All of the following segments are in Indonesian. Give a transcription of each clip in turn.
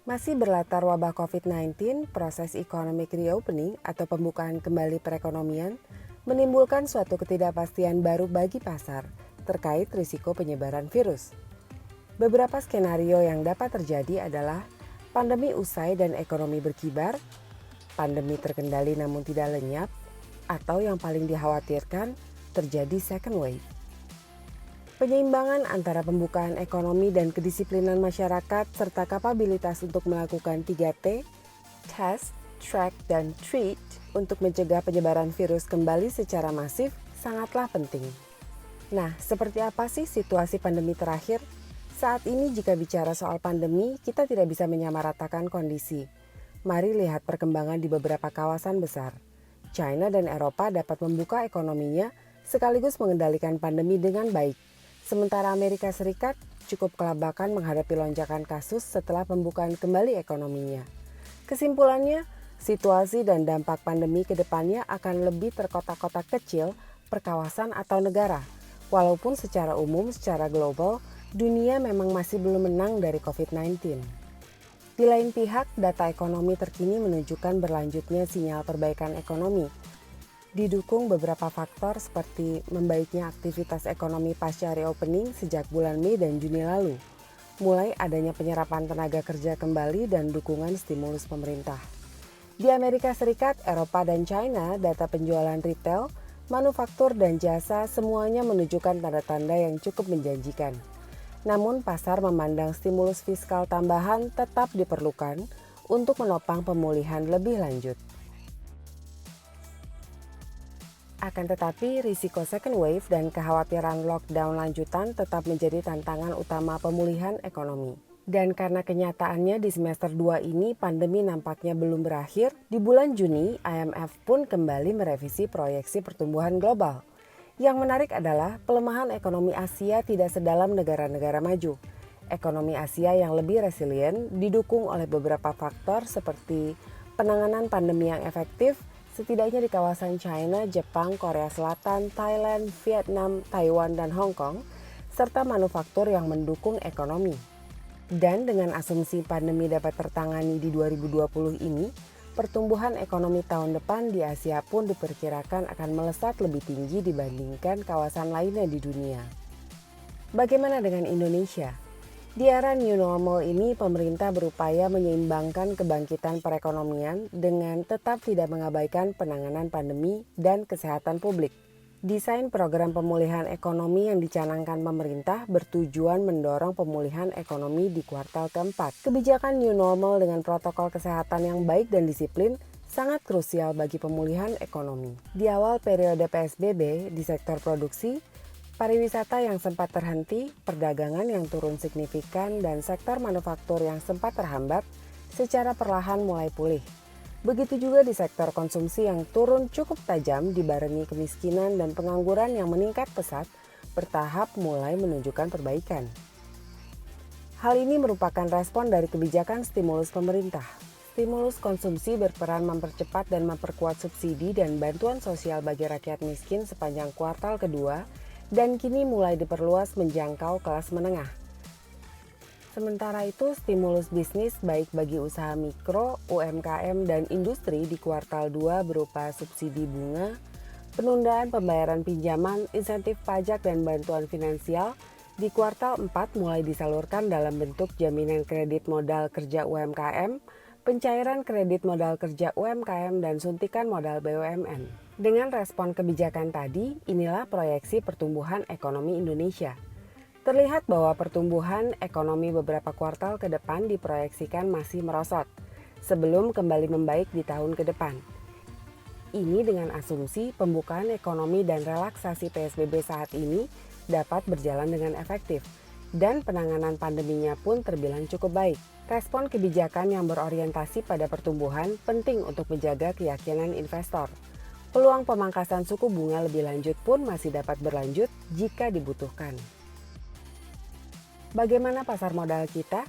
Masih berlatar wabah COVID-19, proses economic reopening atau pembukaan kembali perekonomian menimbulkan suatu ketidakpastian baru bagi pasar terkait risiko penyebaran virus. Beberapa skenario yang dapat terjadi adalah pandemi usai dan ekonomi berkibar, pandemi terkendali namun tidak lenyap, atau yang paling dikhawatirkan terjadi second wave. Penyimbangan antara pembukaan ekonomi dan kedisiplinan masyarakat serta kapabilitas untuk melakukan 3T, test, track, dan treat untuk mencegah penyebaran virus kembali secara masif sangatlah penting. Nah, seperti apa sih situasi pandemi terakhir? Saat ini jika bicara soal pandemi, kita tidak bisa menyamaratakan kondisi. Mari lihat perkembangan di beberapa kawasan besar. China dan Eropa dapat membuka ekonominya sekaligus mengendalikan pandemi dengan baik. Sementara Amerika Serikat cukup kelabakan menghadapi lonjakan kasus setelah pembukaan kembali ekonominya. Kesimpulannya, situasi dan dampak pandemi ke depannya akan lebih terkotak-kotak kecil per kawasan atau negara. Walaupun secara umum, secara global, dunia memang masih belum menang dari COVID-19. Di lain pihak, data ekonomi terkini menunjukkan berlanjutnya sinyal perbaikan ekonomi. Didukung beberapa faktor seperti membaiknya aktivitas ekonomi pasca reopening sejak bulan Mei dan Juni lalu, mulai adanya penyerapan tenaga kerja kembali dan dukungan stimulus pemerintah. Di Amerika Serikat, Eropa, dan China, data penjualan retail, manufaktur, dan jasa semuanya menunjukkan tanda-tanda yang cukup menjanjikan. Namun pasar memandang stimulus fiskal tambahan tetap diperlukan untuk menopang pemulihan lebih lanjut. Akan tetapi, risiko second wave dan kekhawatiran lockdown lanjutan tetap menjadi tantangan utama pemulihan ekonomi. Dan karena kenyataannya di semester 2 ini pandemi nampaknya belum berakhir, di bulan Juni IMF pun kembali merevisi proyeksi pertumbuhan global. Yang menarik adalah pelemahan ekonomi Asia tidak sedalam negara-negara maju. Ekonomi Asia yang lebih resilient didukung oleh beberapa faktor seperti penanganan pandemi yang efektif, setidaknya di kawasan China, Jepang, Korea Selatan, Thailand, Vietnam, Taiwan, dan Hong Kong, serta manufaktur yang mendukung ekonomi. Dan dengan asumsi pandemi dapat tertangani di 2020 ini, pertumbuhan ekonomi tahun depan di Asia pun diperkirakan akan melesat lebih tinggi dibandingkan kawasan lainnya di dunia. Bagaimana dengan Indonesia? Di era new normal ini, pemerintah berupaya menyeimbangkan kebangkitan perekonomian dengan tetap tidak mengabaikan penanganan pandemi dan kesehatan publik. Desain program pemulihan ekonomi yang dicanangkan pemerintah bertujuan mendorong pemulihan ekonomi di kuartal keempat. Kebijakan new normal dengan protokol kesehatan yang baik dan disiplin sangat krusial bagi pemulihan ekonomi. Di awal periode PSBB di sektor produksi, pariwisata yang sempat terhenti, perdagangan yang turun signifikan, dan sektor manufaktur yang sempat terhambat secara perlahan mulai pulih. Begitu juga di sektor konsumsi yang turun cukup tajam dibarengi kemiskinan dan pengangguran yang meningkat pesat, bertahap mulai menunjukkan perbaikan. Hal ini merupakan respon dari kebijakan stimulus pemerintah. Stimulus konsumsi berperan mempercepat dan memperkuat subsidi dan bantuan sosial bagi rakyat miskin sepanjang kuartal kedua, dan kini mulai diperluas menjangkau kelas menengah. Sementara itu, stimulus bisnis baik bagi usaha mikro, UMKM, dan industri di kuartal 2 berupa subsidi bunga, penundaan pembayaran pinjaman, insentif pajak, dan bantuan finansial di kuartal 4 mulai disalurkan dalam bentuk jaminan kredit modal kerja UMKM, pencairan kredit modal kerja UMKM, dan suntikan modal BUMN. Dengan respon kebijakan tadi, inilah proyeksi pertumbuhan ekonomi Indonesia. Terlihat bahwa pertumbuhan ekonomi beberapa kuartal ke depan diproyeksikan masih merosot, sebelum kembali membaik di tahun ke depan. Ini dengan asumsi pembukaan ekonomi dan relaksasi PSBB saat ini dapat berjalan dengan efektif, dan penanganan pandeminya pun terbilang cukup baik. Respon kebijakan yang berorientasi pada pertumbuhan penting untuk menjaga keyakinan investor. Peluang pemangkasan suku bunga lebih lanjut pun masih dapat berlanjut jika dibutuhkan. Bagaimana pasar modal kita?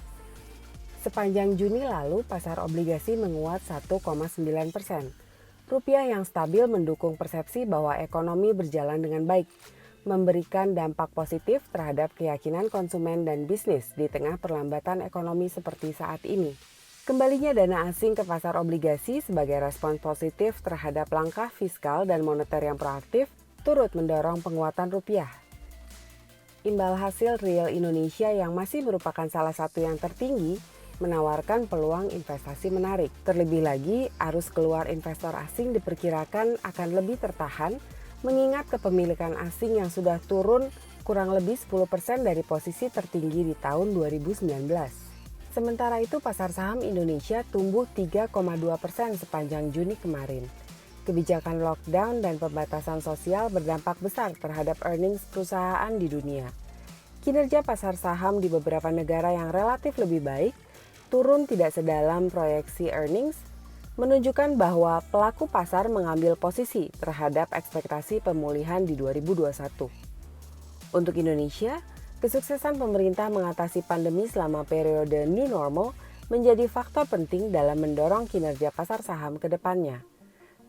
Sepanjang Juni lalu, pasar obligasi menguat 1,9%. Rupiah yang stabil mendukung persepsi bahwa ekonomi berjalan dengan baik, memberikan dampak positif terhadap keyakinan konsumen dan bisnis di tengah perlambatan ekonomi seperti saat ini. Kembalinya dana asing ke pasar obligasi sebagai respons positif terhadap langkah fiskal dan moneter yang proaktif turut mendorong penguatan rupiah. Imbal hasil real Indonesia yang masih merupakan salah satu yang tertinggi menawarkan peluang investasi menarik. Terlebih lagi, arus keluar investor asing diperkirakan akan lebih tertahan mengingat kepemilikan asing yang sudah turun kurang lebih 10% dari posisi tertinggi di tahun 2019. Sementara itu, pasar saham Indonesia tumbuh 3,2% sepanjang Juni kemarin. Kebijakan lockdown dan pembatasan sosial berdampak besar terhadap earnings perusahaan di dunia. Kinerja pasar saham di beberapa negara yang relatif lebih baik turun tidak sedalam proyeksi earnings, menunjukkan bahwa pelaku pasar mengambil posisi terhadap ekspektasi pemulihan di 2021. Untuk Indonesia, kesuksesan pemerintah mengatasi pandemi selama periode new normal menjadi faktor penting dalam mendorong kinerja pasar saham ke depannya.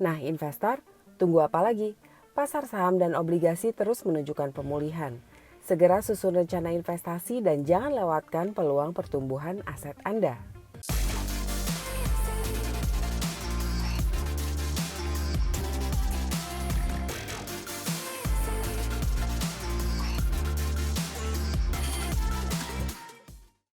Nah, investor, tunggu apa lagi? Pasar saham dan obligasi terus menunjukkan pemulihan. Segera susun rencana investasi dan jangan lewatkan peluang pertumbuhan aset Anda.